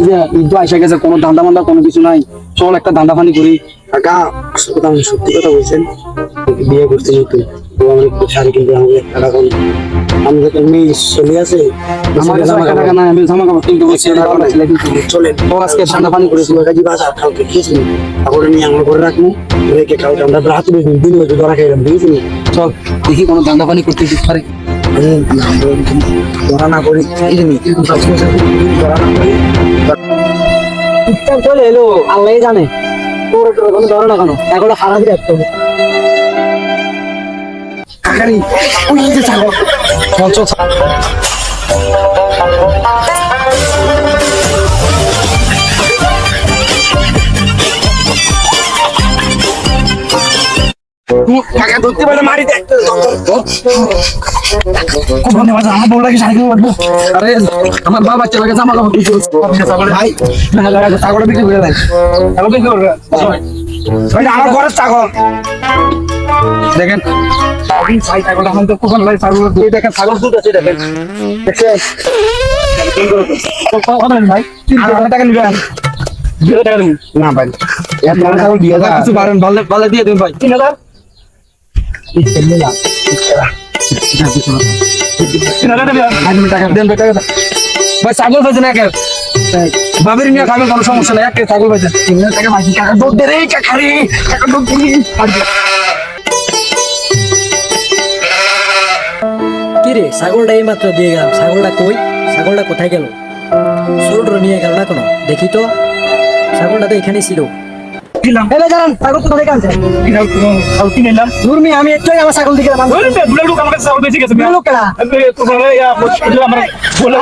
যে ঈদ আইসা গেছে, কোনো ধান্দা মান্দা কোনো কিছু নাই, চল একটা ধান্দা ফানি করি। কাকা আসল কথা, আমি সত্যি কথা বলছেন, বিয়ে করতে নতুন তো আমি একটু শাড়ি কিনতে আমাকে টাকা কম, আমি তো এমনি চলে আছে আমার কাছে টাকা টাকা নাই, আমি জামা কাপড় কিনতে বলছি, চলেন চল আজকে ধান্দা ফানি করেছি। কাজী বাজার কাউকে খেয়েছি তারপরে আমি আমার করে রাখবো, রেখে কাউকে আমরা রাত দিন হয়তো ধরা খাইলাম, বুঝেছি। চল দেখি কোনো ধান্দা ফানি করতে দিতে পারে। ধরা না করি ধরা না করি ঠিকঠাক চলে এলো, আল্লাহ জানে। তোর কোনো ধরো না কেন, এগুলো খারাপই রাখতে হবে। কাকারি ওই যে ছাগল, চল চল কাকা ধরতে পারে মারি দেখ আমার বউ লাগে সাইকেল বাঁধবো। আরে আমার বাবা বাচ্চা লাগে জামা কাপড় বিক্রি করছে ভাই, ছাগল বিক্রি করে দেয়, ছাগল বিক্রি করবে আমার ঘরের ছাগল দেখেন। ছাগল এখন তো কোন ভাই ছাগল দেখেন, ছাগল দুধ আছে দেখেন, দেখছেন ভাই 3,000 টাকা নিবেন, 2,000 টাকা দিন না ভাই ছাগল দিয়ে কিছু বাড়েন, ভালো দিয়ে দিন ভাই। 3,000 ভাই ছাগল পাইছেন একে, বাবির নিয়ে খাবেন কোনো সমস্যা নেই, একে ছাগল পাইছেন 3,000 টাকা পাইছি। কাকা দুধ দে রে, কাকা রে, কাকা দুধ দিই। কি রে, ছাগলটা এই মাত্র দিয়ে গেলাম, ছাগলটা কই? ছাগলটা কোথায় গেল? ছোটটা নিয়ে গেল না কোনো, দেখি তো। ছাগলটা তো এখানেই ছিল। ছাগল কোথা থেকে আনছেন? নুরমি, আমি একটু আমার ছাগল দিকে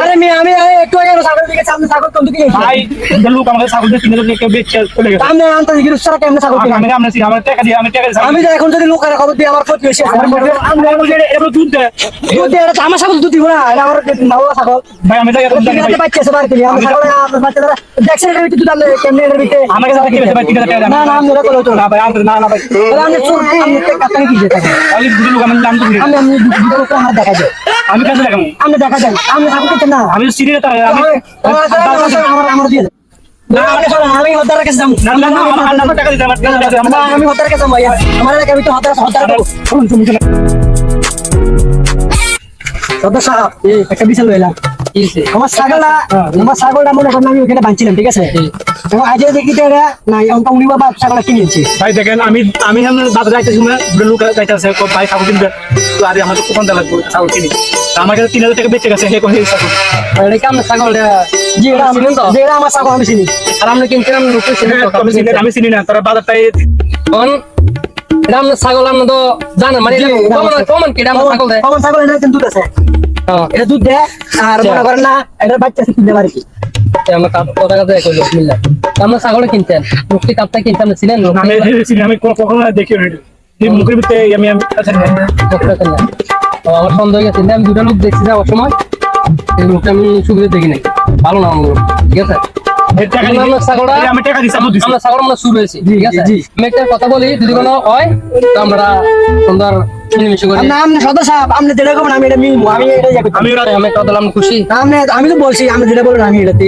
আরে মেয়ে, আমি একটু আগে ছাগল দিকে সামনে ছাগল কোন দিকে সামনে আনতে গিয়ে সারা কেমনে ছাগল কিনে? আমি তো এখন যদি লোকের খবর দিই আমার ক্ষতি হয়েছে। দুধ দে, এটা আমার ছাগল দুধ দিব না, এটা আমার ভালো ছাগল বাচ্চা আছে বাড়িতে, আমার ছাগল বাচ্চারা দেখছেন এর ভিতরে দুধ আনলে কেমনে এর ভিতরে না না আমি এরকম হতো না ভাই, না ভাই আমি চোর, আমি কাটাই কি যেতে আমি দুধ আমার দেখা যায়, আমি কাছে দেখাবো, আমি দেখা যায়, আমি ছাগল না, আমি সিরিয়াস আমার দিয়ে আমি হতার কাছে যাবো, আমি হতার কাছে যাবো, আমার এলাকায় আমি তো হতার সদস্য একটা বিশাল হইলাম। আমার ছাগলটা মনে করেন আমি ওখানে বাঁধছিলাম, ঠিক আছে, আজ দেখি না উনি বাবা ছাগলটা কিনেছি। ভাই দেখেন, আমি বাজারে যাইতেছি না, লোক যাইতেছে ভাই ছাগল কিনবে, তো আরে আমাদের কোন লাগবে ছাগল কিনি, আমার কাছে 3,000 টাকা বেঁচে গেছে। যেটা আমার ছাগল আমি চিনি, আর আমরা কিনছিলাম আমি চিনি না, তারা বাজারটাই ছাগল আমরা তো জানা মানে কমন কি ছাগল দেয়, কমন ছাগল এটা কিন্তু দুধ আছে, এটা দুধ দেয়, আর মনে করেন না এটা বাচ্চা আছে কিনতে পারি কি আমরা কথা কথা কইলো মিল্লা আমরা ছাগল কিনতেন, মুক্তি কাপটা কিনতাম ছিলেন, আমি কখনো দেখিও না মুখের ভিতরে আমি আমার সন্দেহ গেছে, আমি দুটা লোক দেখছি যাওয়ার সময়, এই লোকটা আমি সুবিধা দেখি নাই, ভালো না আমার, ঠিক আছে। আমরা ছাগল আমরা শুরু হয়েছি, ঠিক আছে। আমি একটা কথা বলি, যদি কোনো হয় তো আমরা সুন্দর মিলেমিশে করি। সদস্য আপনি যেটা করবেন আমি এটা মিলবো, আমি এটা আমি কথা বললাম খুশি, আমি তো বলছি আপনি যেটা বলেন আমি এটাতে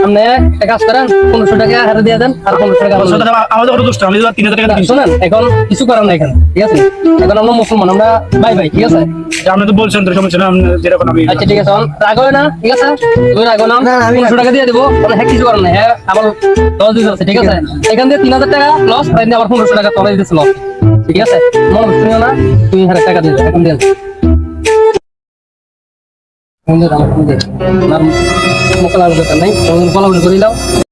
আপনি একটা কাজ করেন, 1,500 টাকা হারে দিয়ে দেন, আর 1,500 টাকা আমাদের দুষ্ট, আমি 3,000 টাকা শোনেন, এখন কিছু করার নাই এখানে, ঠিক আছে। এখন আমরা মুসলমান, আমরা ভাই ভাই, ঠিক আছে। আপনি তো বলছেন তো সমস্যা না, যেরকম আমি আচ্ছা ঠিক আছে, রাগ হয় না, ঠিক আছে, তুমি রাগ না, আমি 1,500 টাকা দিয়ে দেবো, মানে হ্যাঁ কিছু করার নাই, হ্যাঁ আবার 10 দিন আছে, ঠিক আছে। এখান থেকে 3,000 টাকা লস, আবার 1,500 টাকা তলাই দিতেছে লস, ঠিক আছে। মনে শুনিও না, তুমি হারে টাকা দিয়ে এখন দিয়ে মোকাবিলা দরকার নাই, করি দাও।